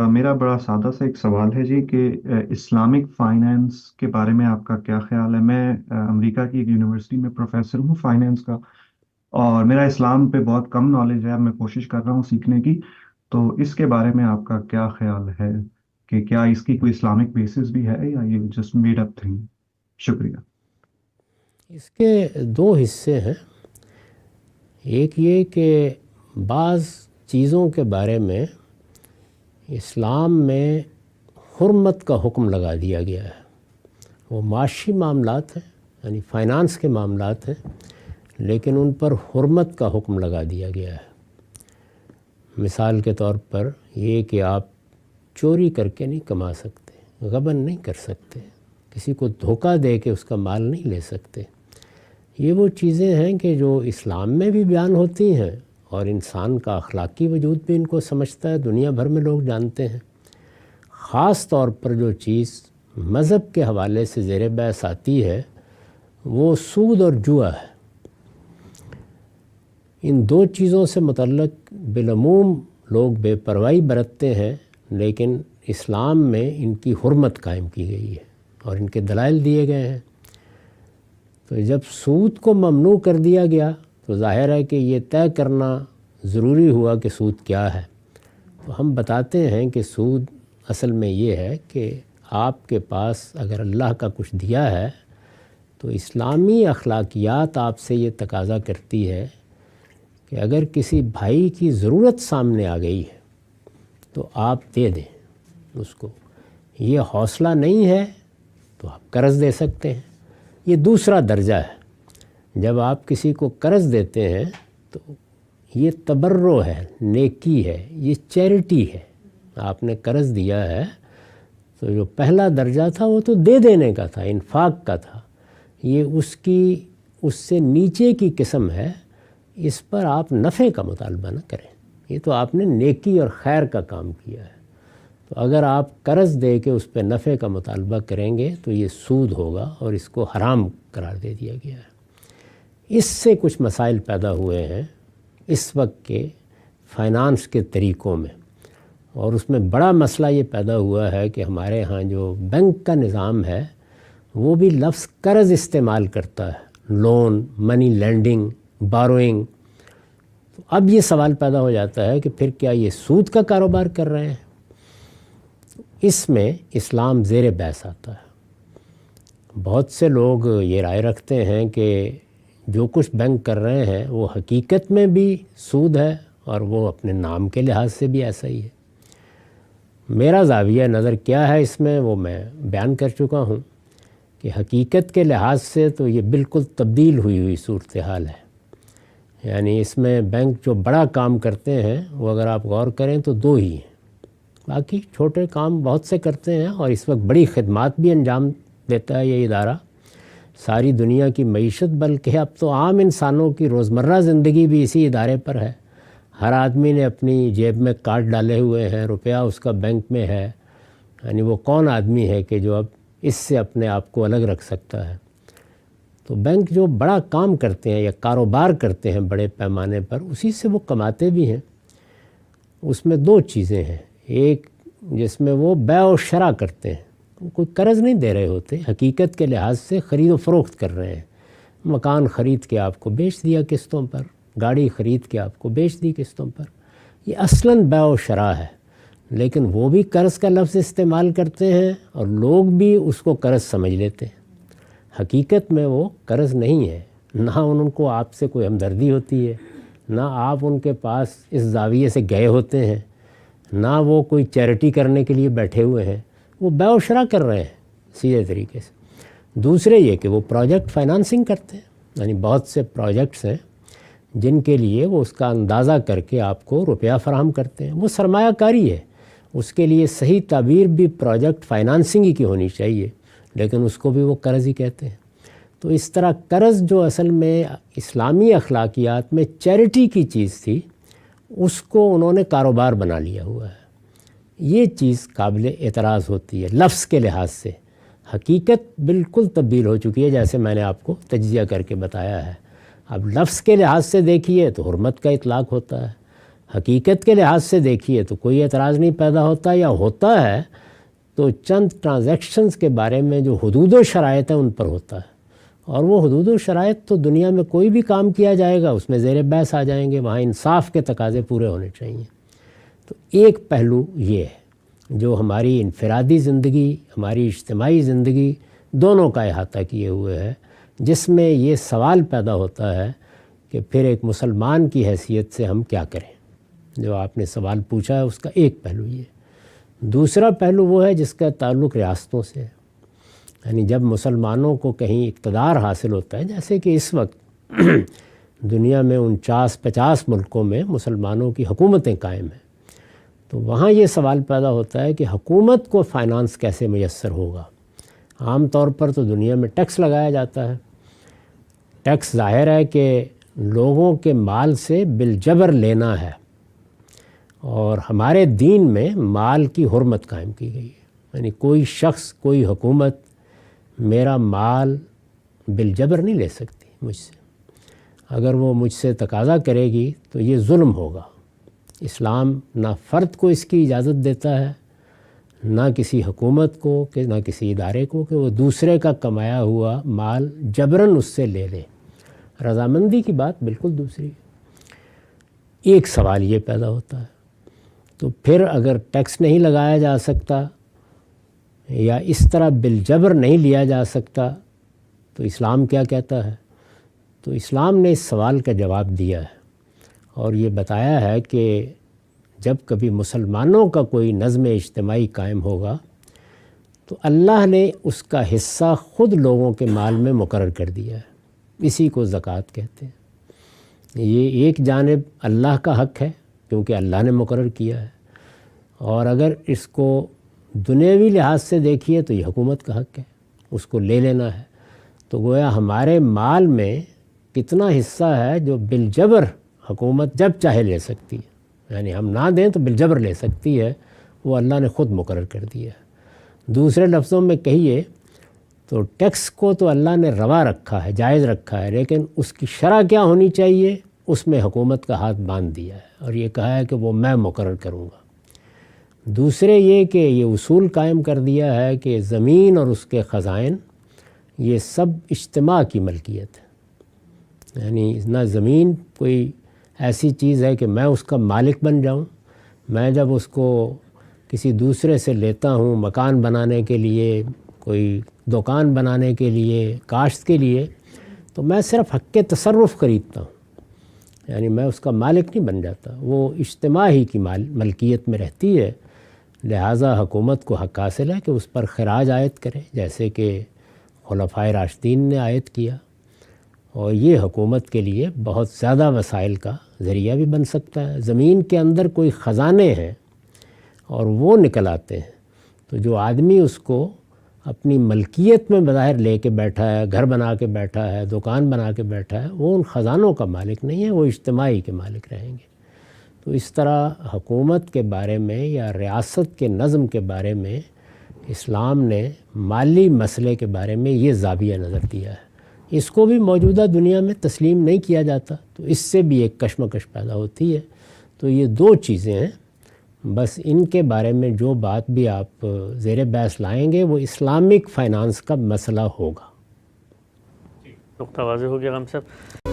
मेरा बड़ा सादा सा एक सवाल है जी कि इस्लामिक फाइनेंस के बारे में आपका क्या ख्याल है। मैं अमेरिका की एक यूनिवर्सिटी में प्रोफेसर हूँ फाइनेंस का, और मेरा इस्लाम पे बहुत कम नॉलेज है। मैं कोशिश कर रहा हूँ सीखने की। तो इसके बारे में आपका क्या ख्याल है कि क्या इसकी कोई इस्लामिक बेसिस भी है या ये जस्ट मेड अप थिंग। शुक्रिया। इसके दो हिस्से हैं। एक ये कि बाज़ चीज़ों के बारे में इस्लाम में हुर्मत का हुक्म लगा दिया गया है। वो माशी मामलात हैं, यानी फ़ाइनेंस के मामलात हैं, लेकिन उन पर हुर्मत का हुक्म लगा दिया गया है। मिसाल के तौर पर ये कि आप चोरी करके नहीं कमा सकते, गबन नहीं कर सकते, किसी को धोखा दे के उसका माल नहीं ले सकते। ये वो चीज़ें हैं कि जो इस्लाम में भी बयान होती हैं और इंसान का अखलाकी वजूद भी इनको समझता है, दुनिया भर में लोग जानते हैं। ख़ास तौर पर जो चीज़ मज़हब के हवाले से ज़ेर बहस आती है वो सूद और जुआ है। इन दो चीज़ों से मुतल्लक़ बिलअमूम लोग बेपरवाही बरतते हैं, लेकिन इस्लाम में इनकी हुर्मत कायम की गई है और इनके दलाइल दिए गए हैं। तो जब सूद को ममनू कर दिया गया तो ज़ाहिर है कि ये तय करना ज़रूरी हुआ कि सूद क्या है। तो हम बताते हैं कि सूद असल में ये है कि आपके पास अगर अल्लाह का कुछ दिया है तो इस्लामी अखलाकियात आपसे ये तकाज़ा करती है कि अगर किसी भाई की ज़रूरत सामने आ गई है तो आप दे दें उसको। ये हौसला नहीं है तो आप कर्ज़ दे सकते हैं। ये दूसरा दर्जा है। जब आप किसी को कर्ज़ देते हैं तो ये तबर्रो है, नेकी है, ये चैरिटी है। आपने कर्ज़ दिया है तो जो पहला दर्जा था वो तो दे देने का था, इन्फाक का था। ये उससे नीचे की किस्म है। इस पर आप नफ़े का मुतालबा न करें। ये तो आपने नेकी और खैर का काम किया है। तो अगर आप कर्ज़ दे के उस पर नफ़े का मुतालबा करेंगे तो ये सूद होगा और इसको हराम करार दे दिया गया है। इससे कुछ मसाइल पैदा हुए हैं इस वक्त के फ़ाइनेंस के तरीक़ों में, और उसमें बड़ा मसला ये पैदा हुआ है कि हमारे यहाँ जो बैंक का निज़ाम है वो भी लफ्ज़ कर्ज़ इस्तेमाल करता है, लोन, मनी लेंडिंग, बारोइंग। तो अब ये सवाल पैदा हो जाता है कि फिर क्या ये सूद का कारोबार कर रहे हैं। इसमें इस्लाम ज़ेर बहस आता है। बहुत से लोग ये राय रखते हैं कि जो कुछ बैंक कर रहे हैं वो हकीकत में भी सूद है और वो अपने नाम के लिहाज से भी ऐसा ही है। मेरा ज़ाविया नज़र क्या है इसमें वो मैं बयान कर चुका हूँ कि हकीकत के लिहाज से तो ये बिल्कुल तब्दील हुई सूरत हाल है। यानी इसमें बैंक जो बड़ा काम करते हैं वो अगर आप गौर करें तो दो ही हैं, बाकी छोटे काम बहुत से करते हैं। और इस वक्त बड़ी खिदमात भी अंजाम देता है ये इदारा सारी दुनिया की मईशत, बल्कि अब तो आम इंसानों की रोज़मर्रा ज़िंदगी भी इसी इदारे पर है। हर आदमी ने अपनी जेब में कार्ड डाले हुए हैं, रुपया उसका बैंक में है। यानी वो कौन आदमी है कि जो अब इससे अपने आप को अलग रख सकता है। तो बैंक जो बड़ा काम करते हैं या कारोबार करते हैं बड़े पैमाने पर, उसी से वो कमाते भी हैं। उसमें दो चीज़ें हैं। एक जिसमें वो बै और शरा करते हैं, कोई कर्ज़ नहीं दे रहे होते, हकीकत के लिहाज से ख़रीद व फ़रोख्त कर रहे हैं। मकान ख़रीद के आपको बेच दिया किस्तों पर, गाड़ी ख़रीद के आपको बेच दी किस्तों पर। ये असलन बै और शरा है, लेकिन वो भी कर्ज़ का लफ्ज़ इस्तेमाल करते हैं और लोग भी उसको कर्ज़ समझ लेते हैं। हकीकत में वो कर्ज़ नहीं है। ना उनको आपसे कोई हमदर्दी होती है, ना आप उनके पास इस ज़ाविये से गए होते हैं, ना वो कोई चैरिटी करने के लिए बैठे हुए हैं। वो बै और शरा कर रहे हैं सीधे तरीके से। दूसरे ये कि वो प्रोजेक्ट फाइनेंसिंग करते हैं। यानी बहुत से प्रोजेक्ट्स हैं जिनके लिए वो उसका अंदाज़ा करके आपको रुपया फराहम करते हैं। वो सरमायाकारी है। उसके लिए सही ताबीर भी प्रोजेक्ट फाइनेंसिंग ही की होनी चाहिए, लेकिन उसको भी वो कर्ज़ ही कहते हैं। तो इस तरह कर्ज़ जो असल में इस्लामी अखलाकियात में चैरिटी की चीज़ थी, उसको उन्होंने कारोबार बना लिया हुआ है। ये चीज़ काबिल एतराज़ होती है लफ्ज़ के लिहाज से। हकीकत बिल्कुल तब्दील हो चुकी है, जैसे मैंने आपको तज्ज़िया करके बताया है। अब लफ्ज़ के लिहाज से देखिए तो हुर्मत का इतलाक़ होता है, حقیقت کے لحاظ سے دیکھیے تو کوئی اعتراض نہیں پیدا ہوتا، یا ہوتا ہے تو چند ٹرانزیکشنز کے بارے میں جو حدود و شرائط ہیں ان پر ہوتا ہے، اور وہ حدود و شرائط تو دنیا میں کوئی بھی کام کیا جائے گا اس میں زیر بحث آ جائیں گے، وہاں انصاف کے تقاضے پورے ہونے چاہیے۔ تو ایک پہلو یہ ہے جو ہماری انفرادی زندگی، ہماری اجتماعی زندگی دونوں کا احاطہ کیے ہوئے ہے، جس میں یہ سوال پیدا ہوتا ہے کہ پھر ایک مسلمان کی حیثیت سے ہم کیا کریں۔ جو آپ نے سوال پوچھا ہے اس کا ایک پہلو یہ ہے۔ دوسرا پہلو وہ ہے جس کا تعلق ریاستوں سے ہے، یعنی جب مسلمانوں کو کہیں اقتدار حاصل ہوتا ہے، جیسے کہ اس وقت دنیا میں 49-50 ملکوں میں مسلمانوں کی حکومتیں قائم ہیں، تو وہاں یہ سوال پیدا ہوتا ہے کہ حکومت کو فائنانس کیسے میسر ہوگا۔ عام طور پر تو دنیا میں ٹیکس لگایا جاتا ہے، ٹیکس ظاہر ہے کہ لوگوں کے مال سے بالجبر لینا ہے، اور ہمارے دین میں مال کی حرمت قائم کی گئی ہے، یعنی کوئی شخص، کوئی حکومت میرا مال بالجبر نہیں لے سکتی مجھ سے، اگر وہ مجھ سے تقاضا کرے گی تو یہ ظلم ہوگا۔ اسلام نہ فرد کو اس کی اجازت دیتا ہے، نہ کسی حکومت کو، کہ نہ کسی ادارے کو کہ وہ دوسرے کا کمایا ہوا مال جبراً اس سے لے لے۔ رضامندی کی بات بالکل دوسری ہے۔ ایک سوال یہ پیدا ہوتا ہے، تو پھر اگر ٹیکس نہیں لگایا جا سکتا یا اس طرح بالجبر نہیں لیا جا سکتا تو اسلام کیا کہتا ہے؟ تو اسلام نے اس سوال کا جواب دیا ہے، اور یہ بتایا ہے کہ جب کبھی مسلمانوں کا کوئی نظم اجتماعی قائم ہوگا تو اللہ نے اس کا حصہ خود لوگوں کے مال میں مقرر کر دیا ہے، اسی کو زکوٰۃ کہتے ہیں۔ یہ ایک جانب اللہ کا حق ہے کیونکہ اللہ نے مقرر کیا ہے، اور اگر اس کو دنیاوی لحاظ سے دیکھیے تو یہ حکومت کا حق ہے، اس کو لے لینا ہے۔ تو گویا ہمارے مال میں کتنا حصہ ہے جو بالجبر حکومت جب چاہے لے سکتی ہے، یعنی ہم نہ دیں تو بالجبر لے سکتی ہے، وہ اللہ نے خود مقرر کر دیا ہے۔ دوسرے لفظوں میں کہیے تو ٹیکس کو تو اللہ نے روا رکھا ہے، جائز رکھا ہے، لیکن اس کی شرح کیا ہونی چاہیے اس میں حکومت کا ہاتھ باندھ دیا ہے، اور یہ کہا ہے کہ وہ میں مقرر کروں گا۔ دوسرے یہ کہ یہ اصول قائم کر دیا ہے کہ زمین اور اس کے خزائن یہ سب اجتماع کی ملکیت ہے، یعنی نہ زمین کوئی ایسی چیز ہے کہ میں اس کا مالک بن جاؤں۔ میں جب اس کو کسی دوسرے سے لیتا ہوں مکان بنانے کے لیے، کوئی دکان بنانے کے لیے، کاشت کے لیے، تو میں صرف حق کے تصرف خریدتا ہوں، یعنی میں اس کا مالک نہیں بن جاتا، وہ اجتماع ہی کی ملکیت میں رہتی ہے۔ لہٰذا حکومت کو حق حاصل ہے کہ اس پر خراج عائد کرے، جیسے کہ خلفائے راشدین نے عائد کیا، اور یہ حکومت کے لیے بہت زیادہ وسائل کا ذریعہ بھی بن سکتا ہے۔ زمین کے اندر کوئی خزانے ہیں اور وہ نکل آتے ہیں، تو جو آدمی اس کو اپنی ملکیت میں بظاہر لے کے بیٹھا ہے، گھر بنا کے بیٹھا ہے، دکان بنا کے بیٹھا ہے، وہ ان خزانوں کا مالک نہیں ہے، وہ اجتماعی کے مالک رہیں گے۔ تو اس طرح حکومت کے بارے میں یا ریاست کے نظم کے بارے میں اسلام نے مالی مسئلے کے بارے میں یہ زاویہ نظر دیا ہے۔ اس کو بھی موجودہ دنیا میں تسلیم نہیں کیا جاتا، تو اس سے بھی ایک کشمکش پیدا ہوتی ہے۔ تو یہ دو چیزیں ہیں، بس ان کے بارے میں جو بات بھی آپ زیر بحث لائیں گے وہ اسلامک فائنانس کا مسئلہ ہوگا۔ نقطہ واضح ہو گیا غم صاحب۔